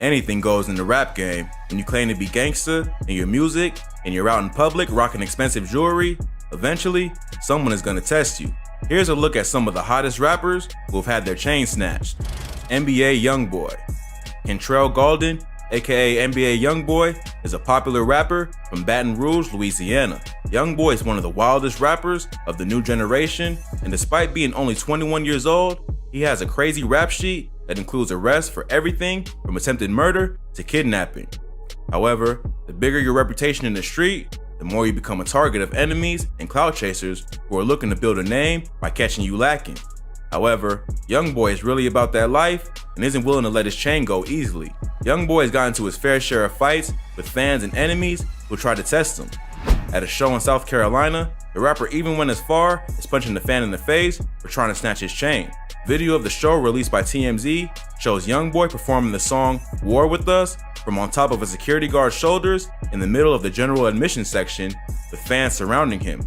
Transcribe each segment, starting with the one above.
Anything goes in the rap game. When you claim to be gangsta in your music and you're out in public rocking expensive jewelry, eventually someone is gonna test you. Here's a look at some of the hottest rappers who have had their chain snatched. NBA YoungBoy. Kentrell Gaulden, aka NBA YoungBoy, is a popular rapper from Baton Rouge, Louisiana. YoungBoy is one of the wildest rappers of the new generation, and despite being only 21 years old, he has a crazy rap sheet that includes arrests for everything from attempted murder to kidnapping. However, the bigger your reputation in the street, the more you become a target of enemies and clout chasers who are looking to build a name by catching you lacking. However, YoungBoy is really about that life and isn't willing to let his chain go easily. YoungBoy has gotten into his fair share of fights with fans and enemies who try to test him. At a show in South Carolina, the rapper even went as far as punching the fan in the face for trying to snatch his chain. Video of the show released by TMZ shows YoungBoy performing the song "War With Us" from on top of a security guard's shoulders in the middle of the general admission section with fans surrounding him.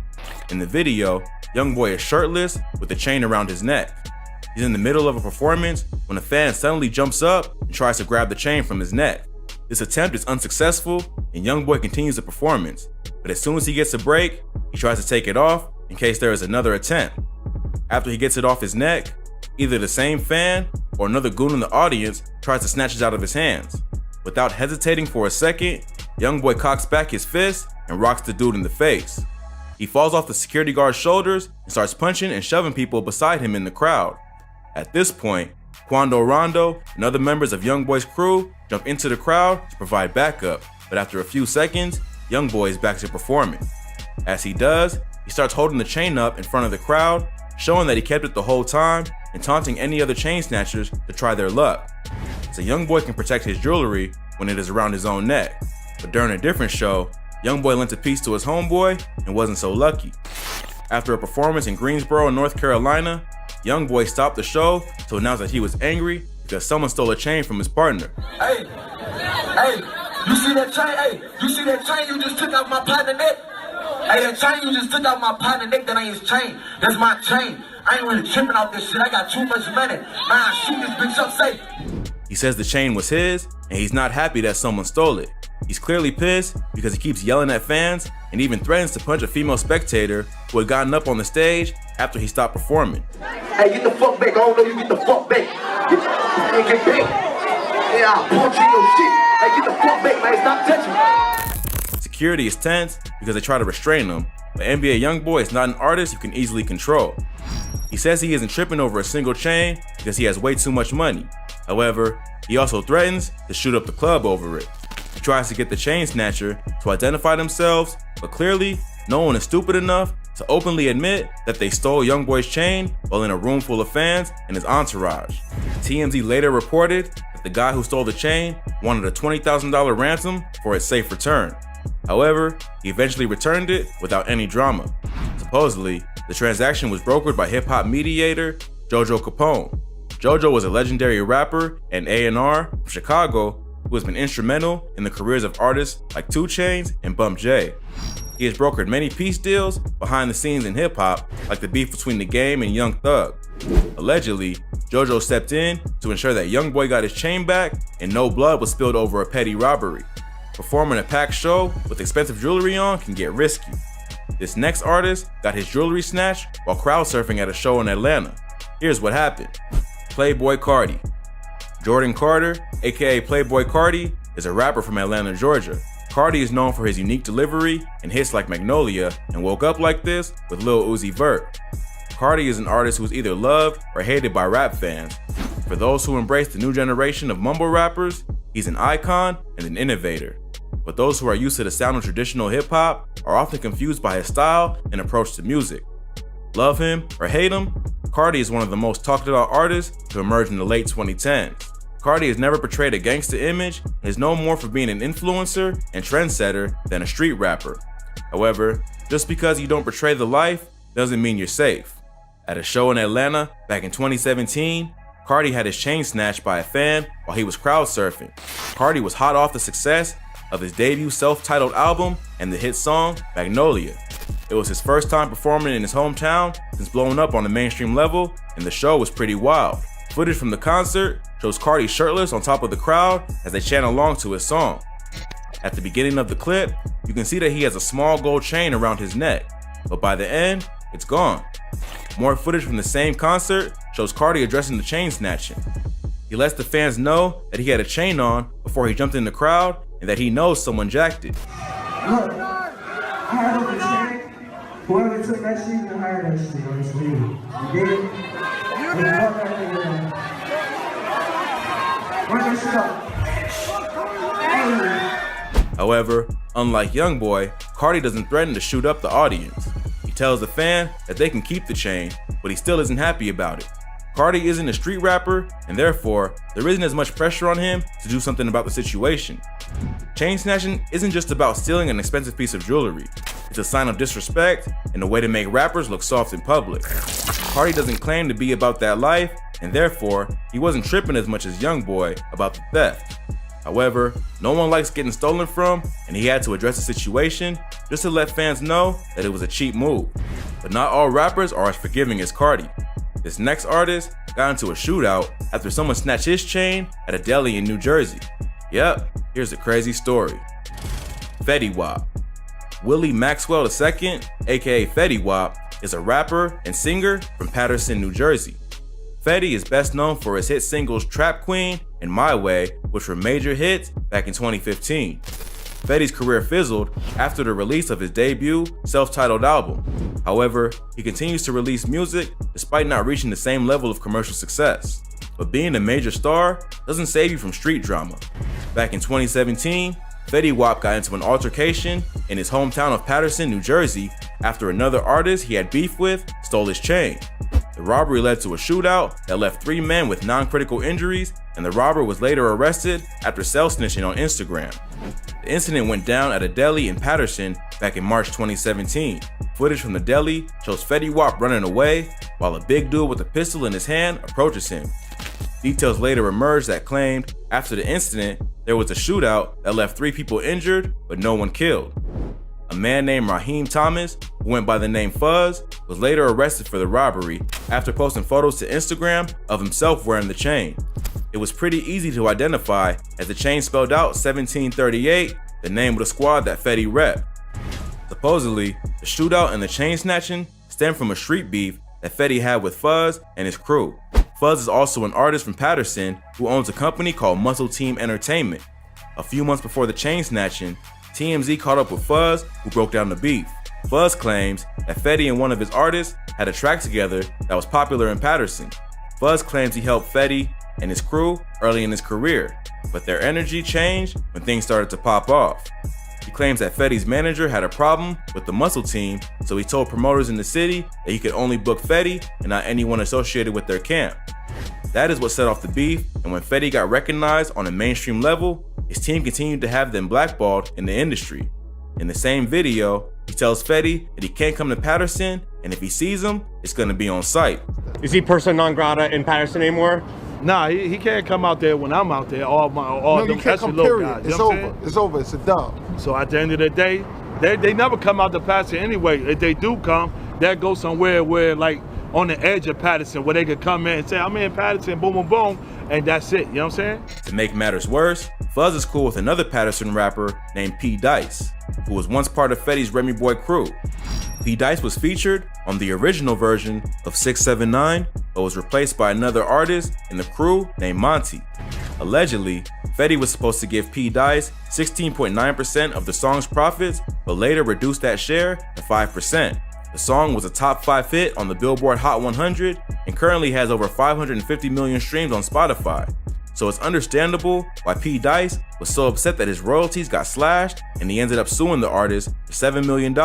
In the video, YoungBoy is shirtless with the chain around his neck. He's in the middle of a performance when a fan suddenly jumps up and tries to grab the chain from his neck. This attempt is unsuccessful and YoungBoy continues the performance, but as soon as he gets a break, he tries to take it off in case there is another attempt. After he gets it off his neck, either the same fan or another goon in the audience tries to snatch it out of his hands. Without hesitating for a second, YoungBoy cocks back his fist and rocks the dude in the face. He falls off the security guard's shoulders and starts punching and shoving people beside him in the crowd. At this point, Quando Rondo and other members of YoungBoy's crew jump into the crowd to provide backup, but after a few seconds, YoungBoy is back to performing. As he does, he starts holding the chain up in front of the crowd, showing that he kept it the whole time and taunting any other chain snatchers to try their luck. So YoungBoy can protect his jewelry when it is around his own neck, but during a different show, YoungBoy lent a piece to his homeboy and wasn't so lucky. After a performance in Greensboro, North Carolina, YoungBoy stopped the show to announce that he was angry because someone stole a chain from his partner. Hey, you see that chain? Hey, you see that chain you just took out my partner neck? Hey, that chain you just took out my partner neck, that ain't his chain. That's my chain. I ain't really tripping off this shit. I got too much money. Man, shoot this bitch up safe. He says the chain was his, and he's not happy that someone stole it. He's clearly pissed because he keeps yelling at fans and even threatens to punch a female spectator who had gotten up on the stage after he stopped performing. Hey, get the fuck back. I don't know you get the fuck back. Get back. Yeah, I'll punch you your shit. Hey, get the fuck back, man. Stop touching me. Security is tense because they try to restrain him, but NBA YoungBoy is not an artist you can easily control. He says he isn't tripping over a single chain because he has way too much money. However, he also threatens to shoot up the club over it. He tries to get the chain snatcher to identify themselves, but clearly, no one is stupid enough to openly admit that they stole YoungBoy's chain while in a room full of fans and his entourage. TMZ later reported that the guy who stole the chain wanted a $20,000 ransom for its safe return. However, he eventually returned it without any drama. Supposedly, the transaction was brokered by hip-hop mediator JoJo Capone. JoJo was a legendary rapper and A&R from Chicago who has been instrumental in the careers of artists like 2 Chainz and Bump J. He has brokered many peace deals behind the scenes in hip-hop, like the beef between The Game and Young Thug. Allegedly, JoJo stepped in to ensure that YoungBoy got his chain back and no blood was spilled over a petty robbery. Performing a packed show with expensive jewelry on can get risky. This next artist got his jewelry snatched while crowd surfing at a show in Atlanta. Here's what happened. Playboi Carti. Jordan Carter, aka Playboi Carti, is a rapper from Atlanta, Georgia. Carti is known for his unique delivery and hits like Magnolia and Woke Up Like This with Lil Uzi Vert. Carti is an artist who is either loved or hated by rap fans. For those who embrace the new generation of mumble rappers, he's an icon and an innovator. But those who are used to the sound of traditional hip-hop are often confused by his style and approach to music. Love him or hate him, Carti is one of the most talked about artists to emerge in the late 2010s. Carti has never portrayed a gangsta image and is known more for being an influencer and trendsetter than a street rapper. However, just because you don't portray the life doesn't mean you're safe. At a show in Atlanta back in 2017, Carti had his chain snatched by a fan while he was crowd surfing. Carti was hot off the success of his debut self-titled album and the hit song Magnolia. It was his first time performing in his hometown since blowing up on the mainstream level, and the show was pretty wild. Footage from the concert shows Carti shirtless on top of the crowd as they chant along to his song. At the beginning of the clip, you can see that he has a small gold chain around his neck, but by the end, it's gone. More footage from the same concert shows Carti addressing the chain snatching. He lets the fans know that he had a chain on before he jumped in the crowd and that he knows someone jacked it. Look, I had on the chain. Whoever took that shit, you can hire that shit on this video. You get it? You did? Run that shit up. However, unlike YoungBoy, Carti doesn't threaten to shoot up the audience. He tells the fan that they can keep the chain, but he still isn't happy about it. Carti isn't a street rapper, and therefore, there isn't as much pressure on him to do something about the situation. Chain snatching isn't just about stealing an expensive piece of jewelry. It's a sign of disrespect and a way to make rappers look soft in public. Carti doesn't claim to be about that life, and therefore, he wasn't tripping as much as YoungBoy about the theft. However, no one likes getting stolen from, and he had to address the situation just to let fans know that it was a cheap move. But not all rappers are as forgiving as Carti. This next artist got into a shootout after someone snatched his chain at a deli in New Jersey. Yep, here's the crazy story. Fetty Wap. Willie Maxwell II, aka Fetty Wap, is a rapper and singer from Paterson, New Jersey. Fetty is best known for his hit singles Trap Queen and My Way, which were major hits back in 2015. Fetty's career fizzled after the release of his debut, self-titled album. However, he continues to release music despite not reaching the same level of commercial success. But being a major star doesn't save you from street drama. Back in 2017, Fetty Wap got into an altercation in his hometown of Paterson, New Jersey, after another artist he had beef with stole his chain. The robbery led to a shootout that left 3 men with non-critical injuries, and the robber was later arrested after self-snitching on Instagram. The incident went down at a deli in Paterson back in March 2017. Footage from the deli shows Fetty Wap running away while a big dude with a pistol in his hand approaches him. Details later emerged that claimed after the incident, there was a shootout that left 3 people injured but no one killed. A man named Raheem Thomas, who went by the name Fuzz, was later arrested for the robbery after posting photos to Instagram of himself wearing the chain. It was pretty easy to identify as the chain spelled out 1738, the name of the squad that Fetty repped. Supposedly, the shootout and the chain snatching stemmed from a street beef that Fetty had with Fuzz and his crew. Fuzz is also an artist from Paterson who owns a company called Muscle Team Entertainment. A few months before the chain snatching, TMZ caught up with Fuzz, who broke down the beef. Fuzz claims that Fetty and one of his artists had a track together that was popular in Paterson. Fuzz claims he helped Fetty and his crew early in his career, but their energy changed when things started to pop off. He claims that Fetty's manager had a problem with the Muscle Team, so he told promoters in the city that he could only book Fetty and not anyone associated with their camp. That is what set off the beef, and when Fetty got recognized on a mainstream level, his team continued to have them blackballed in the industry. In the same video, he tells Fetty that he can't come to Paterson, and if he sees him, it's gonna be on site. Is he persona non grata in Paterson anymore? Nah, he can't come out there when I'm out there. No, Them you can't come, little period. guys, It's you know what I'm over. saying? It's over. It's a dub. So at the end of the day, they never come out to Paterson anyway. If they do come, that goes somewhere where like on the edge of Paterson where they could come in and say, I'm in Paterson, boom, boom, boom, and that's it, you know what I'm saying? To make matters worse, Fuzz is cool with another Paterson rapper named P. Dice, who was once part of Fetty's Remy Boy crew. P. Dice was featured on the original version of 679, but was replaced by another artist in the crew named Monty. Allegedly, Fetty was supposed to give P. Dice 16.9% of the song's profits, but later reduced that share to 5%. The song was a top 5 hit on the Billboard Hot 100 and currently has over 550 million streams on Spotify. So it's understandable why P. Dice was so upset that his royalties got slashed and he ended up suing the artist for $7 million.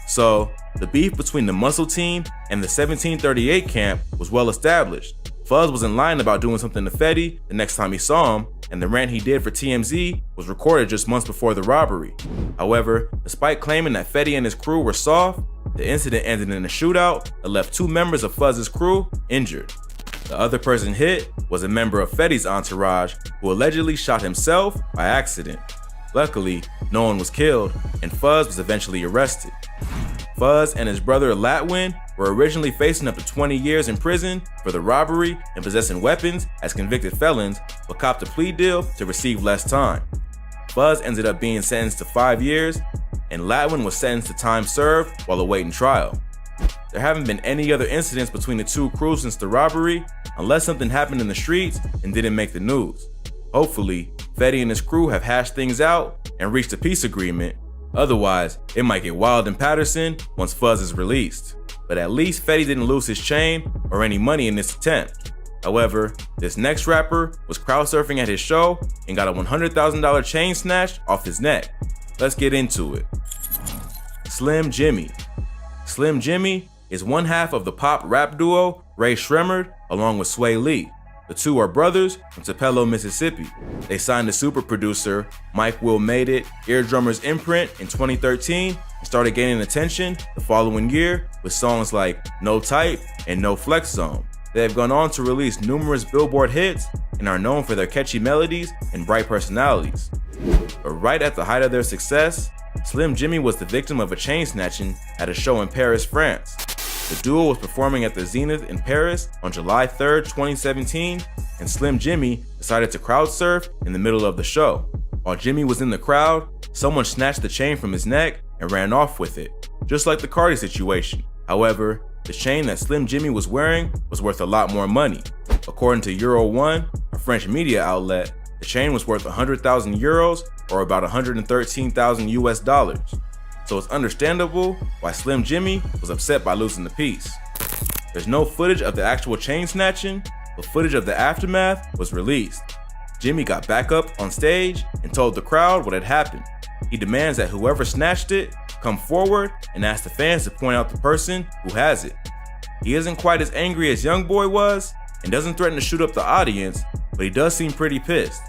So, the beef between the Muscle Team and the 1738 camp was well established. Fuzz wasn't lying about doing something to Fetty the next time he saw him, and the rant he did for TMZ was recorded just months before the robbery. However, despite claiming that Fetty and his crew were soft, the incident ended in a shootout that left 2 members of Fuzz's crew injured. The other person hit was a member of Fetty's entourage who allegedly shot himself by accident. Luckily, no one was killed, and Fuzz was eventually arrested. Fuzz and his brother Latwin were originally facing up to 20 years in prison for the robbery and possessing weapons as convicted felons, but copped a plea deal to receive less time. Buzz ended up being sentenced to 5 years, and Latwin was sentenced to time served while awaiting trial. There haven't been any other incidents between the two crews since the robbery, unless something happened in the streets and didn't make the news. Hopefully, Fetty and his crew have hashed things out and reached a peace agreement. Otherwise, it might get wild in Patterson once Fuzz is released. But at least Fetty didn't lose his chain or any money in this attempt. However, this next rapper was crowd surfing at his show and got a $100,000 chain snatched off his neck. Let's get into it. Slim Jimmy. Slim Jimmy is one half of the pop rap duo Rae Sremmurd along with Sway Lee. The two are brothers from Tupelo, Mississippi. They signed to super producer Mike Will Made It Eardrummer's imprint in 2013 and started gaining attention the following year with songs like No Type and No Flex Zone. They have gone on to release numerous Billboard hits and are known for their catchy melodies and bright personalities. But right at the height of their success, Slim Jimmy was the victim of a chain snatching at a show in Paris, France. The duo was performing at the Zenith in Paris on July 3rd, 2017, and Slim Jimmy decided to crowd surf in the middle of the show. While Jimmy was in the crowd, someone snatched the chain from his neck and ran off with it, just like the Carti situation. However, the chain that Slim Jimmy was wearing was worth a lot more money. According to Euro 1, a French media outlet, the chain was worth 100,000 euros or about 113,000 US dollars. So it's understandable why Slim Jimmy was upset by losing the piece. There's no footage of the actual chain snatching, but footage of the aftermath was released. Jimmy got back up on stage and told the crowd what had happened. He demands that whoever snatched it come forward and ask the fans to point out the person who has it. He isn't quite as angry as YOUNGBOY was and doesn't threaten to shoot up the audience, but he does seem pretty pissed.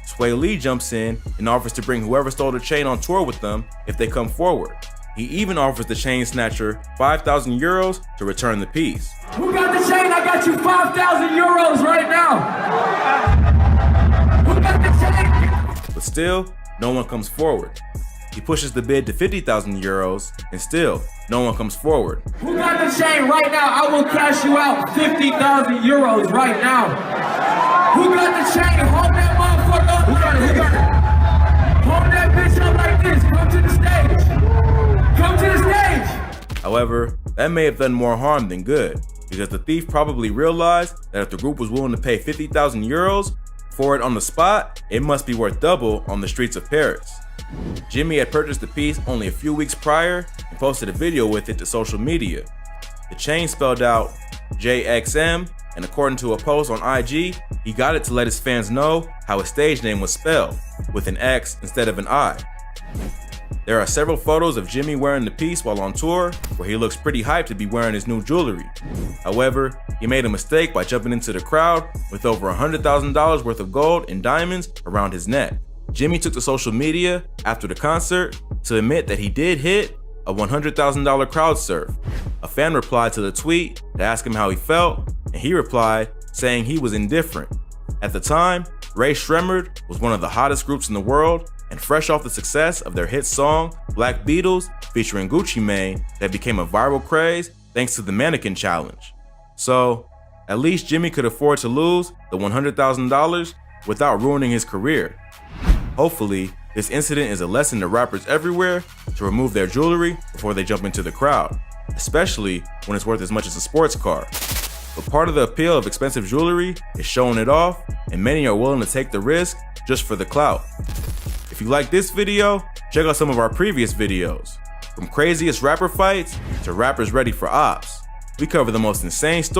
Sway Lee jumps in and offers to bring whoever stole the chain on tour with them if they come forward. He even offers the chain snatcher 5,000 euros to return the piece. Who got the chain? I got you 5,000 euros right now. Who got the chain? But still, no one comes forward. He pushes the bid to 50,000 euros and still, no one comes forward. Who got the chain right now? I will cash you out 50,000 euros right now. Who got the chain? Hold that motherfucker up. Who got it? Hold that bitch up like this. Come to the stage. Come to the stage. However, that may have done more harm than good, because the thief probably realized that if the group was willing to pay 50,000 euros for it on the spot, it must be worth double on the streets of Paris. Jimmy had purchased the piece only a few weeks prior and posted a video with it to social media. The chain spelled out JXM, and according to a post on IG, he got it to let his fans know how his stage name was spelled, with an X instead of an I. There are several photos of Jimmy wearing the piece while on tour, where he looks pretty hyped to be wearing his new jewelry. However, he made a mistake by jumping into the crowd with over $100,000 worth of gold and diamonds around his neck. Jimmy took to social media after the concert to admit that he did hit a $100,000 crowd surf. A fan replied to the tweet to ask him how he felt, and he replied saying he was indifferent. At the time, Rae Sremmurd was one of the hottest groups in the world, and fresh off the success of their hit song Black Beatles featuring Gucci Mane that became a viral craze thanks to the mannequin challenge. So, at least Jimmy could afford to lose the $100,000 without ruining his career. Hopefully, this incident is a lesson to rappers everywhere to remove their jewelry before they jump into the crowd, especially when it's worth as much as a sports car. But part of the appeal of expensive jewelry is showing it off, and many are willing to take the risk just for the clout. If you like this video, check out some of our previous videos. From craziest rapper fights to rappers ready for ops, we cover the most insane stories